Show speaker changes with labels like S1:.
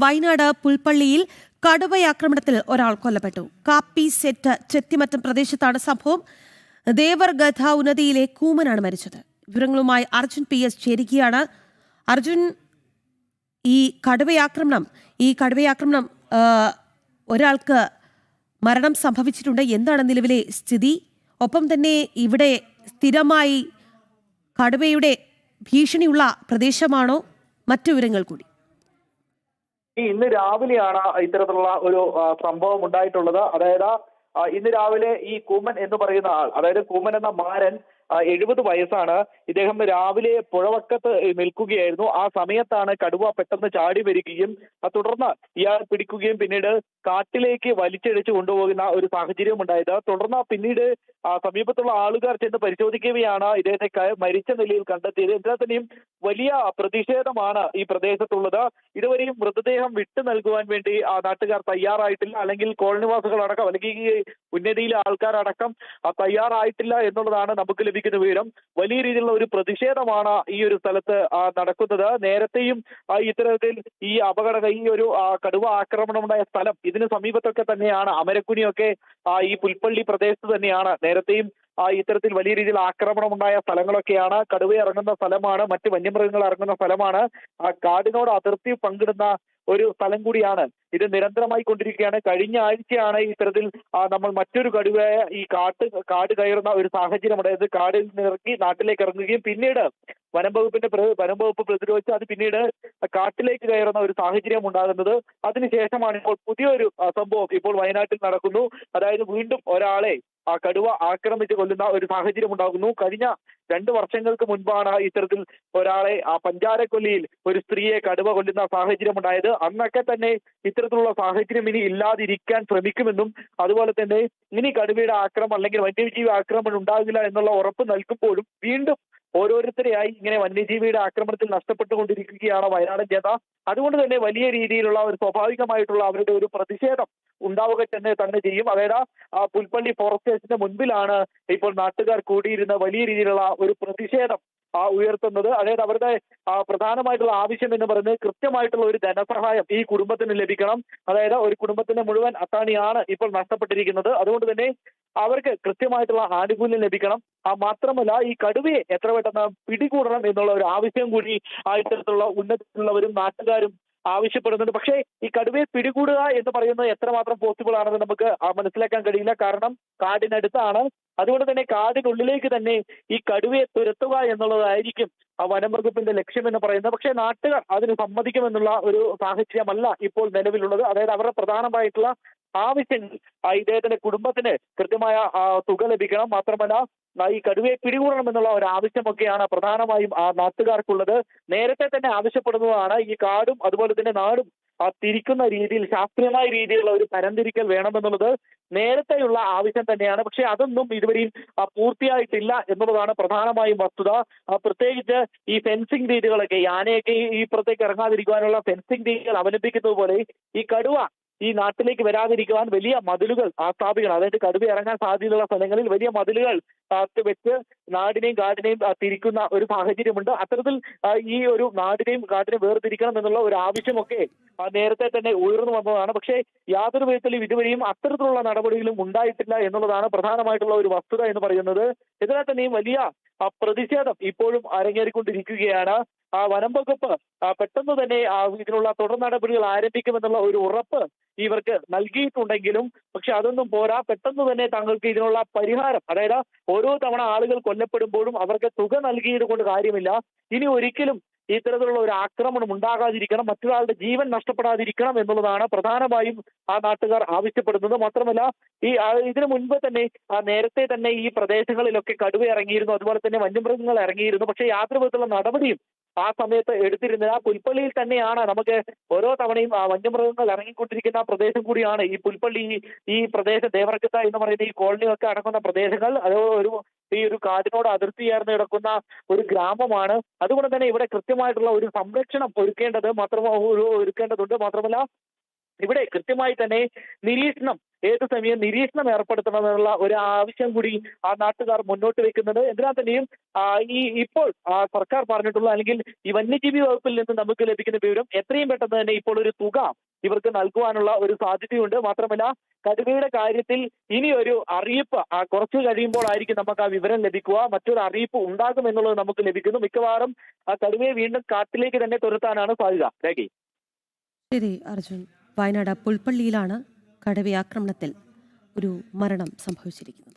S1: വയനാട് പുൽപ്പള്ളിയിൽ കടുവയാക്രമണത്തിൽ ഒരാൾ കൊല്ലപ്പെട്ടു. കാപ്പി സെറ്റ് ചെത്തിമറ്റം പ്രദേശത്താണ് സംഭവം. ദേവർഗധ ഉന്നതിയിലെ കൂമനാണ് മരിച്ചത്. വിവരങ്ങളുമായി അർജുൻ PS ചേരുകയാണ്. അർജുൻ, ഈ കടുവയാക്രമണം ഒരാൾക്ക് മരണം സംഭവിച്ചിട്ടുണ്ട്. എന്താണ് നിലവിലെ സ്ഥിതി? ഒപ്പം തന്നെ ഇവിടെ സ്ഥിരമായി കടുവയുടെ ഭീഷണിയുള്ള പ്രദേശമാണോ? മറ്റു വിവരങ്ങൾ കൂടി.
S2: ഇന്ന് രാവിലെയാണ് ഇത്തരത്തിലുള്ള ഒരു സംഭവം ഉണ്ടായിട്ടുള്ളത്. അതായത് ഇന്ന് രാവിലെ ഈ കൂമൻ എന്ന് പറയുന്ന ആൾ, അതായത് കൂമൻ എന്ന മാരൻ 70 വയസ്സാണ്. ഇദ്ദേഹം രാവിലെ പുഴവക്കത്ത് നിൽക്കുകയായിരുന്നു. ആ സമയത്താണ് കടുവ പെട്ടെന്ന് ചാടി വരികയും തുടർന്ന് ഇയാൾ പിടിക്കുകയും പിന്നീട് കാട്ടിലേക്ക് വലിച്ചിഴച്ച് കൊണ്ടുപോകുന്ന ഒരു സാഹചര്യം ഉണ്ടായത്. തുടർന്ന് പിന്നീട് സമീപത്തുള്ള ആളുകാർ ചെന്ന് പരിശോധിക്കുകയാണ് ഇദ്ദേഹത്തെ മരിച്ച നിലയിൽ കണ്ടെത്തിയത്. എന്നാൽ തന്നെയും വലിയ പ്രതിഷേധമാണ് ഈ പ്രദേശത്തുള്ളത്. ഇതുവരെയും മൃതദേഹം വിട്ടു നൽകുവാൻ വേണ്ടി നാട്ടുകാർ തയ്യാറായിട്ടില്ല, അല്ലെങ്കിൽ കോളനിവാസികളടക്കം അല്ലെങ്കിൽ ഈ ഉന്നതിയിലെ ആൾക്കാരടക്കം തയ്യാറായിട്ടില്ല എന്നുള്ളതാണ് നമുക്ക് ലഭിക്കുന്ന വിവരം. വലിയ രീതിയിലുള്ള ഒരു പ്രതിഷേധമാണ് ഈ ഒരു സ്ഥലത്ത് നടക്കുന്നത്. നേരത്തെയും ഇത്തരത്തിൽ ഈ ഒരു കടുവ ആക്രമണമുണ്ടായ സ്ഥലം ഇതിന് സമീപത്തൊക്കെ തന്നെയാണ്. അമരക്കുനിയൊക്കെ ഈ പുൽപ്പള്ളി പ്രദേശത്ത് തന്നെയാണ്. നേരത്തെയും ഇത്തരത്തിൽ വലിയ രീതിയിൽ ആക്രമണം ഉണ്ടായ സ്ഥലങ്ങളൊക്കെയാണ്. കടുവ ഇറങ്ങുന്ന സ്ഥലമാണ്, മറ്റ് വന്യമൃഗങ്ങൾ ഇറങ്ങുന്ന സ്ഥലമാണ്. കാടിനോട് അതിർത്തി പങ്കിടുന്ന ഒരു സ്ഥലം കൂടിയാണ്. ഇത് നിരന്തരമായി കൊണ്ടിരിക്കുകയാണ്. കഴിഞ്ഞ ആഴ്ചയാണ് ഇത്തരത്തിൽ നമ്മൾ മറ്റൊരു കടുവയായ ഈ കാട് കയറുന്ന ഒരു സാഹചര്യം, അതായത് കാടിൽ നിറക്കി നാട്ടിലേക്ക് ഇറങ്ങുകയും പിന്നീട് വനംവകുപ്പ് പ്രതിരോധിച്ച് അത് പിന്നീട് കാട്ടിലേക്ക് കയറുന്ന ഒരു സാഹചര്യം ഉണ്ടാകുന്നത്. അതിനുശേഷമാണ് ഇപ്പോൾ പുതിയൊരു സംഭവം ഇപ്പോൾ വയനാട്ടിൽ നടക്കുന്നു. അതായത് വീണ്ടും ഒരാളെ കടുവ ആക്രമിച്ച് കൊല്ലുന്ന ഒരു സാഹചര്യം ഉണ്ടാകുന്നു. കഴിഞ്ഞ 2 വർഷങ്ങൾക്ക് മുൻപാണ് ഇത്തരത്തിൽ ഒരാളെ പഞ്ചാരക്കൊല്ലിയിൽ ഒരു സ്ത്രീയെ കടുവ കൊല്ലുന്ന സാഹചര്യം ഉണ്ടായത്. അന്നൊക്കെ തന്നെ ഇത്തരത്തിലുള്ള സാഹചര്യം ഇനി ഇല്ലാതിരിക്കാൻ ശ്രമിക്കുമെന്നും അതുപോലെ തന്നെ ഇനി കടുവയുടെ ആക്രമണം അല്ലെങ്കിൽ വന്യജീവി ആക്രമണം ഉണ്ടാകില്ല എന്നുള്ള ഉറപ്പ് നൽകുമ്പോഴും വീണ്ടും ഓരോരുത്തരെയായി ഇങ്ങനെ വന്യജീവിയുടെ ആക്രമണത്തിൽ നഷ്ടപ്പെട്ടുകൊണ്ടിരിക്കുകയാണ് വയനാട് ജനത. അതുകൊണ്ട് തന്നെ വലിയ രീതിയിലുള്ള ഒരു സ്വാഭാവികമായിട്ടുള്ള അവരുടെ ഒരു പ്രതിഷേധം ഉണ്ടാവുക തന്നെ ചെയ്യും. അതായത് പുൽപ്പള്ളി ഫോറസ്റ്റ് സ്റ്റേഷന്റെ മുൻപിലാണ് ഇപ്പോൾ നാട്ടുകാർ കൂടിയിരുന്ന വലിയ രീതിയിലുള്ള ഒരു പ്രതിഷേധം ഉയർത്തുന്നത്. അതായത് അവരുടെ പ്രധാനമായിട്ടുള്ള ആവശ്യം എന്ന് പറയുന്നത് കൃത്യമായിട്ടുള്ള ഒരു ധനസഹായം ഈ കുടുംബത്തിന് ലഭിക്കണം. അതായത് ഒരു കുടുംബത്തിന്റെ മുഴുവൻ അത്താണിയാണ് ഇപ്പോൾ നഷ്ടപ്പെട്ടിരിക്കുന്നത്. അതുകൊണ്ട് തന്നെ അവർക്ക് കൃത്യമായിട്ടുള്ള ആനുകൂല്യം ലഭിക്കണം. മാത്രമല്ല ഈ കടുവയെ എത്ര പെട്ടെന്ന് പിടികൂടണം എന്നുള്ള ഒരു ആവശ്യം കൂടി ഇത്തരത്തിലുള്ള ഉന്നതത്തിലുള്ളവരും നാട്ടുകാരും ആവശ്യപ്പെടുന്നുണ്ട്. പക്ഷേ ഈ കടുവയെ പിടികൂടുക എന്ന് പറയുന്നത് എത്രമാത്രം പോസിബിൾ ആണെന്ന് നമുക്ക് മനസ്സിലാക്കാൻ കഴിയില്ല. കാരണം കാടിനടുത്താണ്. അതുകൊണ്ട് തന്നെ കാടിനുള്ളിലേക്ക് തന്നെ ഈ കടുവയെ തുരത്തുക എന്നുള്ളതായിരിക്കും വനംവകുപ്പിന്റെ ലക്ഷ്യമെന്ന് പറയുന്നത്. പക്ഷേ നാട്ടുകാർ അതിന് സമ്മതിക്കുമെന്നുള്ള ഒരു സാഹചര്യമല്ല ഇപ്പോൾ നിലവിലുള്ളത്. അതായത് അവരുടെ പ്രധാനമായിട്ടുള്ള ആവശ്യങ്ങൾ ഇദ്ദേഹത്തിന്റെ കുടുംബത്തിന് കൃത്യമായ തുക ലഭിക്കണം. മാത്രമല്ല ഈ കടുവയെ പിടികൂടണമെന്നുള്ള ഒരു ആവശ്യമൊക്കെയാണ് പ്രധാനമായും നാട്ടുകാർക്കുള്ളത്. നേരത്തെ തന്നെ ആവശ്യപ്പെടുന്നതാണ് ഈ കാടും അതുപോലെ തന്നെ നാടും തിരിക്കുന്ന രീതിയിൽ ശാസ്ത്രീയമായ രീതിയിലുള്ള ഒരു തരംതിരിക്കൽ വേണമെന്നുള്ളത് നേരത്തെയുള്ള ആവശ്യം തന്നെയാണ്. പക്ഷെ അതൊന്നും ഇതുവരെയും പൂർത്തിയായിട്ടില്ല എന്നുള്ളതാണ് പ്രധാനമായും വസ്തുത. പ്രത്യേകിച്ച് ഈ ഫെൻസിംഗ് രീതികളൊക്കെ, ആനയൊക്കെ ഈ ഇപ്പുറത്തേക്ക് ഇറങ്ങാതിരിക്കുവാനുള്ള ഫെൻസിംഗ് രീതികൾ അവലംബിക്കുന്നത് പോലെ ഈ കടുവ ഈ നാട്ടിലേക്ക് വരാതിരിക്കുവാൻ വലിയ മതിലുകൾ സ്ഥാപിക്കണം. അതായത് കടുവ ഇറങ്ങാൻ സാധ്യതയുള്ള സ്ഥലങ്ങളിൽ വലിയ മതിലുകൾ വെച്ച് നാടിനെയും കാടിനെയും തിരിക്കുന്ന ഒരു സാഹചര്യമുണ്ട്. അത്തരത്തിൽ ഈ ഒരു നാടിനെയും കാടിനെ വേർതിരിക്കണം എന്നുള്ള ഒരു ആവശ്യമൊക്കെ നേരത്തെ തന്നെ ഉയർന്നു വന്നതാണ്. പക്ഷേ യാതൊരു വിധത്തിലും ഇതുവരെയും അത്തരത്തിലുള്ള നടപടികളും ഉണ്ടായിട്ടില്ല എന്നുള്ളതാണ് പ്രധാനമായിട്ടുള്ള ഒരു വസ്തുത എന്ന് പറയുന്നത്. ഇതിനാൽ തന്നെയും വലിയ പ്രതിഷേധം ഇപ്പോഴും അരങ്ങേറിക്കൊണ്ടിരിക്കുകയാണ്. വനം വകുപ്പ് പെട്ടെന്ന് തന്നെ ഇതിനുള്ള തുടർ നടപടികൾ ആരംഭിക്കുമെന്നുള്ള ഒരു ഉറപ്പ് ഇവർക്ക് നൽകിയിട്ടുണ്ടെങ്കിലും പക്ഷെ അതൊന്നും പോരാ. പെട്ടെന്ന് തന്നെ തങ്ങൾക്ക് ഇതിനുള്ള പരിഹാരം, അതായത് ഓരോ തവണ ആളുകൾ കൊല്ലപ്പെടുമ്പോഴും അവർക്ക് തുക നൽകിയത് കൊണ്ട് കാര്യമില്ല. ഇനി ഒരിക്കലും ഇത്തരത്തിലുള്ള ഒരു ആക്രമണം ഉണ്ടാകാതിരിക്കണം, മറ്റൊരാളുടെ ജീവൻ നഷ്ടപ്പെടാതിരിക്കണം എന്നുള്ളതാണ് പ്രധാനമായും നാട്ടുകാർ ആവശ്യപ്പെടുന്നത്. മാത്രമല്ല ഇതിനു മുൻപ് തന്നെ നേരത്തെ തന്നെ ഈ പ്രദേശങ്ങളിലൊക്കെ കടുവ ഇറങ്ങിയിരുന്നു, അതുപോലെ തന്നെ വന്യമൃഗങ്ങൾ ഇറങ്ങിയിരുന്നു. പക്ഷേ യാതൊരു വിധത്തിലുള്ള നടപടിയും ആ സമയത്ത് എടുത്തിരുന്നില്ല. പുൽപ്പള്ളിയിൽ തന്നെയാണ് നമുക്ക് ഓരോ തവണയും വന്യമൃഗങ്ങൾ ഇറങ്ങിക്കൊണ്ടിരിക്കുന്ന പ്രദേശം കൂടിയാണ് ഈ പുൽപ്പള്ളി. ഈ പ്രദേശം ദേവർഗത്ത എന്ന് പറയുന്ന ഈ കോളനിയൊക്കെ അടങ്ങുന്ന പ്രദേശങ്ങൾ അത് ഈ ഒരു കാടിനോട് അതിർത്തി ചേർന്ന് കിടക്കുന്ന ഒരു ഗ്രാമമാണ്. അതുകൊണ്ട് തന്നെ ഇവിടെ കൃത്യമായിട്ടുള്ള ഒരു സംരക്ഷണം ഒരുക്കേണ്ടതുണ്ട്. മാത്രമല്ല ഇവിടെ കൃത്യമായി തന്നെ നിരീക്ഷണം ഏത് സമയം നിരീക്ഷണം ഏർപ്പെടുത്തണമെന്നുള്ള ഒരു ആവശ്യം കൂടി ആ നാട്ടുകാർ മുന്നോട്ട് വെക്കുന്നത്. എന്തിനാ തന്നെയും ഇപ്പോൾ സർക്കാർ പറഞ്ഞിട്ടുള്ള അല്ലെങ്കിൽ ഈ വന്യജീവി വകുപ്പിൽ നിന്ന് നമുക്ക് ലഭിക്കുന്ന വിവരം എത്രയും പെട്ടെന്ന് തന്നെ ഇപ്പോൾ ഒരു തുക ഇവർക്ക് നൽകുവാനുള്ള ഒരു സാധ്യതയുണ്ട്. മാത്രമല്ല കടുവയുടെ കാര്യത്തിൽ ഇനി ഒരു അറിയിപ്പ് കുറച്ച് കഴിയുമ്പോൾ ആയിരിക്കും നമുക്ക് ആ വിവരം ലഭിക്കുക. മറ്റൊരു അറിയിപ്പ് ഉണ്ടാകും എന്നുള്ളത് നമുക്ക് ലഭിക്കുന്നു. മിക്കവാറും ആ കടുവയെ വീണ്ടും കാട്ടിലേക്ക് തന്നെ തുരത്താനാണ് സാധ്യത. രേഖ.
S1: ശരി അർജുൻ. വയനാട് പുൽപ്പള്ളിയിലാണ് കടുവയാക്രമണത്തിൽ ഒരു മരണം സംഭവിച്ചിരിക്കുന്നത്.